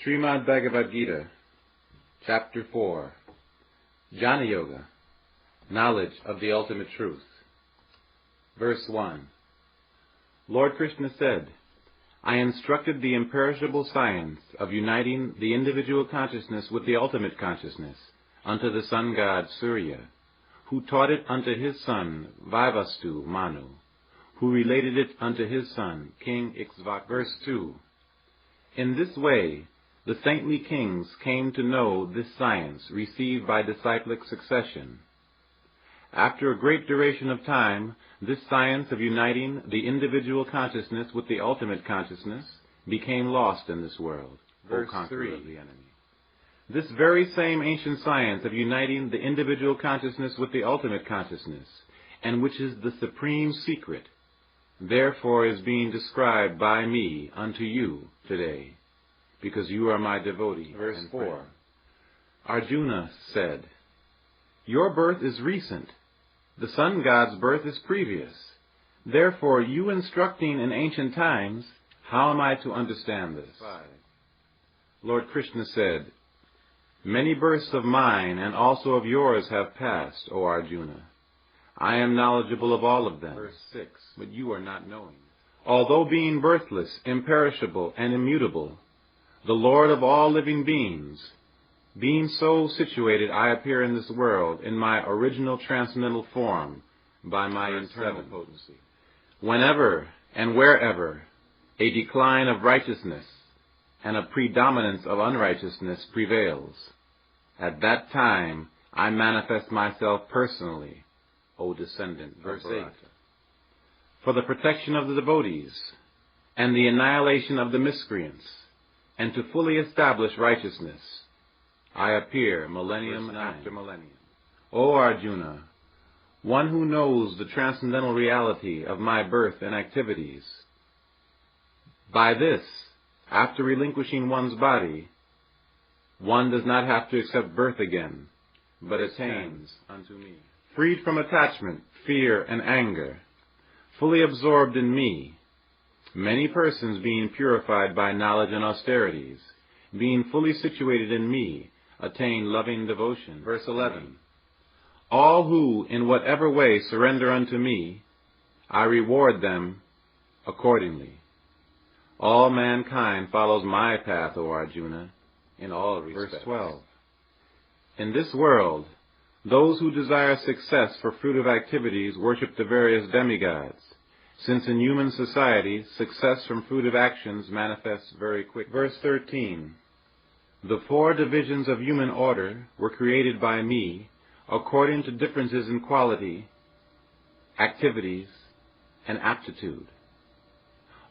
MadBhagavad, Chapter-4, Jnana Yoga, Knowledge of the Ultimate Truth. Verse 1. Lord Krishna said, I instructed the imperishable science of uniting the individual consciousness with the ultimate consciousness unto the sun god Surya, who taught it unto his son Vaivastu Manu, who related it unto his son King Ikshvaku. Verse 2. In this way, the saintly kings came to know this science received by disciplic succession. After a great duration of time, this science of uniting the individual consciousness with the ultimate consciousness became lost in this world. Verse O conqueror 3. of the enemy. This very same ancient science of uniting the individual consciousness with the ultimate consciousness, and which is the supreme secret, therefore is being described by me unto you today, because you are my devotee. Verse 4. Arjuna said, Your birth is recent. The sun god's birth is previous. Therefore, you instructing in ancient times, how am I to understand this? 5. Lord Krishna said, Many births of mine and also of yours have passed, O Arjuna. I am knowledgeable of all of them. Verse 6. But you are not knowing. Although being birthless, imperishable, and immutable, the Lord of all living beings, being so situated, I appear in this world in my original transcendental form by my Verse internal 7. potency. Whenever and wherever a decline of righteousness and a predominance of unrighteousness prevails, at that time I manifest myself personally, O descendant. Verse of 8. Bharata. For the protection of the devotees and the annihilation of the miscreants, and to fully establish righteousness, I appear millennium after millennium. O Arjuna, one who knows the transcendental reality of my birth and activities, by this, after relinquishing one's body, one does not have to accept birth again, but attains unto me. Freed from attachment, fear, and anger, fully absorbed in me, many persons being purified by knowledge and austerities, being fully situated in me, attain loving devotion. Verse 11. All who in whatever way surrender unto me, I reward them accordingly. All mankind follows my path, O Arjuna, in all respects. Verse 12. In this world, those who desire success for fruitive activities worship the various demigods, since in human society, success from fruitive actions manifests very quickly. Verse 13. The 4 divisions of human order were created by me according to differences in quality, activities, and aptitude.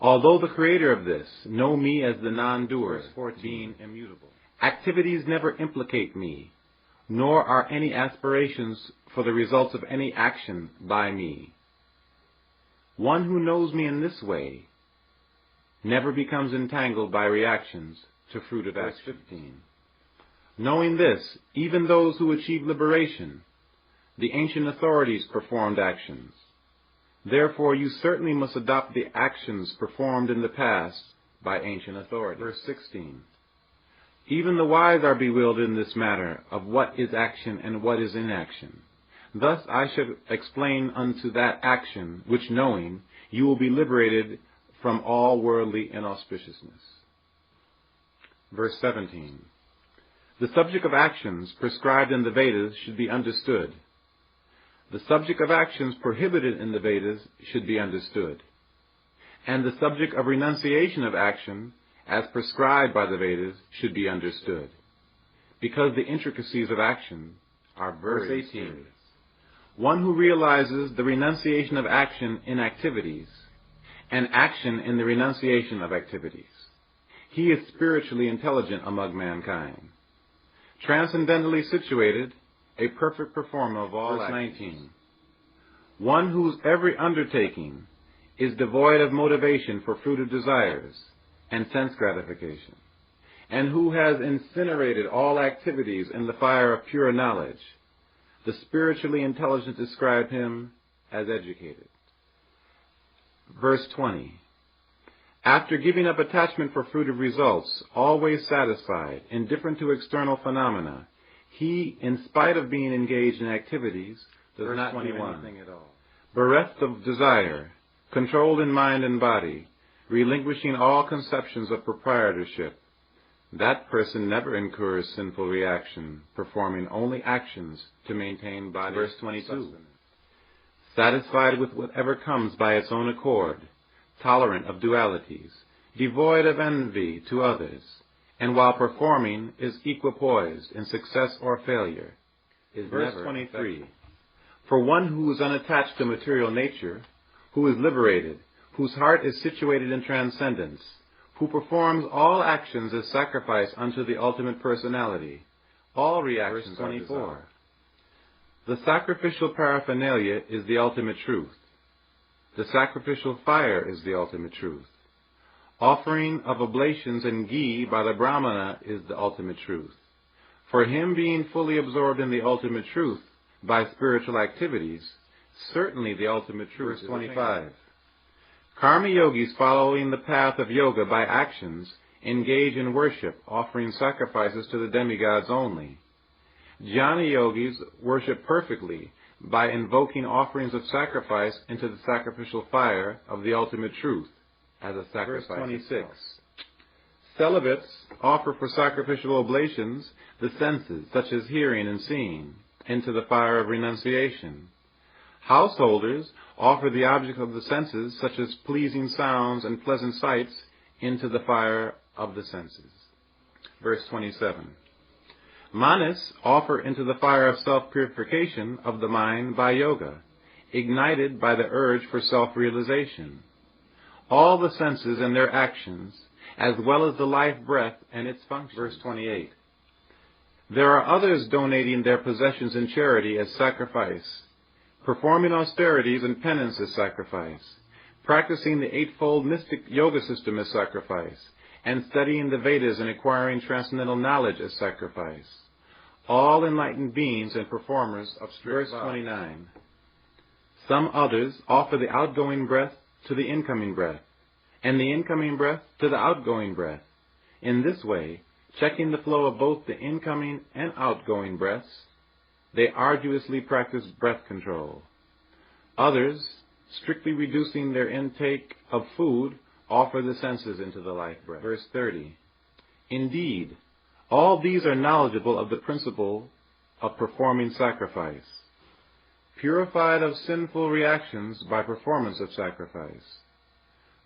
Although the creator of this know me as the non-doer, being immutable, activities never implicate me, nor are any aspirations for the results of any action by me. One who knows me in this way never becomes entangled by reactions to fruitive action. Verse 15. Knowing this, even those who achieve liberation, the ancient authorities performed actions. Therefore, you certainly must adopt the actions performed in the past by ancient authorities. Verse 16. Even the wise are bewildered in this matter of what is action and what is inaction. Thus I shall explain unto that action, which knowing, you will be liberated from all worldly inauspiciousness. Verse 17. The subject of actions prescribed in the Vedas should be understood. The subject of actions prohibited in the Vedas should be understood. And the subject of renunciation of action, as prescribed by the Vedas, should be understood, because the intricacies of action are very Verse 18. serious. One who realizes the renunciation of action in activities, and action in the renunciation of activities, he is spiritually intelligent among mankind, transcendentally situated, a perfect performer of all actions. 19. One whose every undertaking is devoid of motivation for fruitive desires and sense gratification, and who has incinerated all activities in the fire of pure knowledge, the spiritually intelligent describe him as educated. Verse 20. After giving up attachment for fruitive results, always satisfied, indifferent to external phenomena, he, in spite of being engaged in activities, does not do anything at all. Bereft of desire, controlled in mind and body, relinquishing all conceptions of proprietorship, that person never incurs sinful reaction, performing only actions to maintain body. Verse 22. Satisfied with whatever comes by its own accord, tolerant of dualities, devoid of envy to others, and while performing is equipoised in success or failure, is verse never 23. Affected. For one who is unattached to material nature, who is liberated, whose heart is situated in transcendence, who performs all actions as sacrifice unto the ultimate personality, all reactions are dissolved. The sacrificial paraphernalia is the ultimate truth. The sacrificial fire is the ultimate truth. Offering of oblations and ghee by the Brahmana is the ultimate truth. For him being fully absorbed in the ultimate truth by spiritual activities, certainly the ultimate truth. Verse 25. Karma yogis following the path of yoga by actions engage in worship, offering sacrifices to the demigods only. Jnana yogis worship perfectly by invoking offerings of sacrifice into the sacrificial fire of the ultimate truth as a sacrifice. Verse 26. Celibates offer for sacrificial oblations the senses, such as hearing and seeing, into the fire of renunciation. Householders offer the objects of the senses, such as pleasing sounds and pleasant sights, into the fire of the senses. Verse 27. Manas offer into the fire of self-purification of the mind by yoga, ignited by the urge for self-realization. All the senses and their actions, as well as the life breath and its functions. Verse 28. There are others donating their possessions in charity as sacrifice, performing austerities and penance as sacrifice, practicing the eightfold mystic yoga system as sacrifice, and studying the Vedas and acquiring transcendental knowledge as sacrifice. All enlightened beings and performers of strict vows. Verse 29. Some others offer the outgoing breath to the incoming breath, and the incoming breath to the outgoing breath. In this way, checking the flow of both the incoming and outgoing breaths, they arduously practice breath control. Others, strictly reducing their intake of food, offer the senses into the life breath. Verse 30. Indeed, all these are knowledgeable of the principle of performing sacrifice, purified of sinful reactions by performance of sacrifice.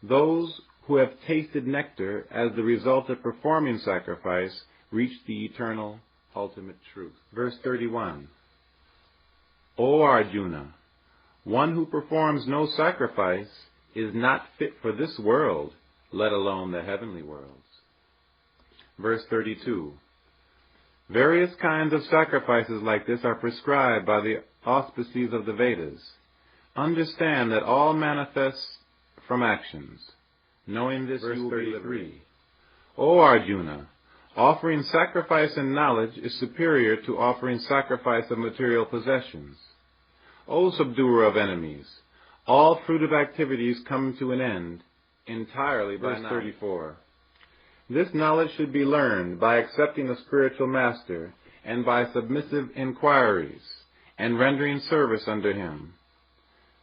Those who have tasted nectar as the result of performing sacrifice reach the eternal ultimate truth. Verse 31. O Arjuna, one who performs no sacrifice is not fit for this world, let alone the heavenly worlds. Verse 32. Various kinds of sacrifices like this are prescribed by the auspices of the Vedas. Understand that all manifests from actions. Knowing this, you will be liberated. O Arjuna, offering sacrifice in knowledge is superior to offering sacrifice of material possessions. O subduer of enemies, all fruitive activities come to an end entirely by knowledge. Verse 34. This knowledge should be learned by accepting a spiritual master and by submissive inquiries and rendering service unto him.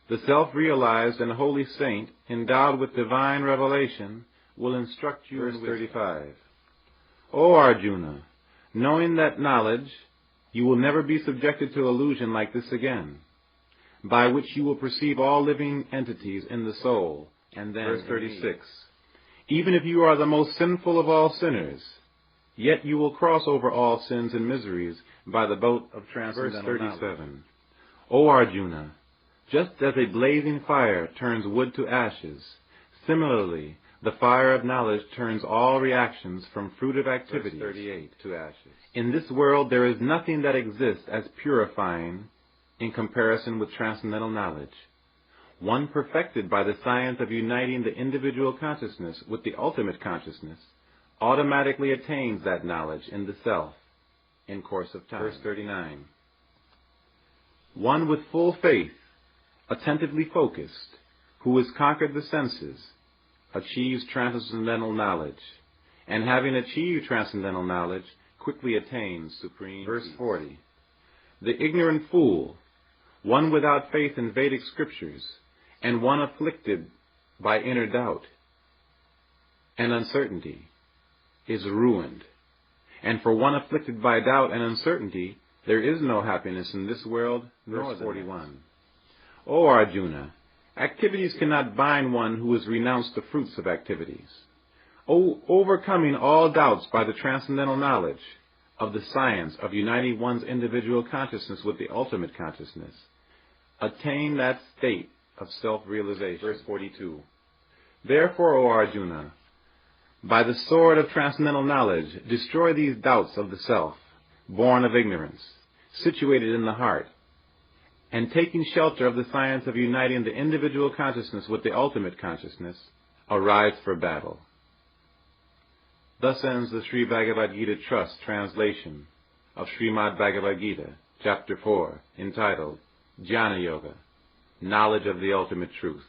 The self-realized and holy saint, endowed with divine revelation, will instruct you. Verse 35. O Arjuna, knowing that knowledge, you will never be subjected to illusion like this again, by which you will perceive all living entities in the soul, and then. Verse 36. Even if you are the most sinful of all sinners, yet you will cross over all sins and miseries by the boat of transcendental knowledge. Verse 37. O Arjuna, just as a blazing fire turns wood to ashes, similarly, the fire of knowledge turns all reactions from fruitive activities. Verse 38. To ashes. In this world there is nothing that exists as purifying in comparison with transcendental knowledge. One perfected by the science of uniting the individual consciousness with the ultimate consciousness automatically attains that knowledge in the self in course of time. Verse 39. One with full faith, attentively focused, who has conquered the senses, achieves transcendental knowledge, and having achieved transcendental knowledge, quickly attains supreme peace. Verse 40. The ignorant fool, one without faith in Vedic scriptures, and one afflicted by inner doubt and uncertainty, is ruined. And for one afflicted by doubt and uncertainty, there is no happiness in this world, nor Verse 41. O Arjuna, activities cannot bind one who has renounced the fruits of activities. Overcoming all doubts by the transcendental knowledge of the science of uniting one's individual consciousness with the ultimate consciousness, attain that state of self-realization. Verse 42. Therefore, O Arjuna, by the sword of transcendental knowledge, destroy these doubts of the self, born of ignorance, situated in the heart, and taking shelter of the science of uniting the individual consciousness with the ultimate consciousness, arise for battle. Thus ends the MadBhagavad Gita Trust translation of MadBhagavad Gita, Chapter 4, entitled Jnana Yoga, Knowledge of the Ultimate Truth.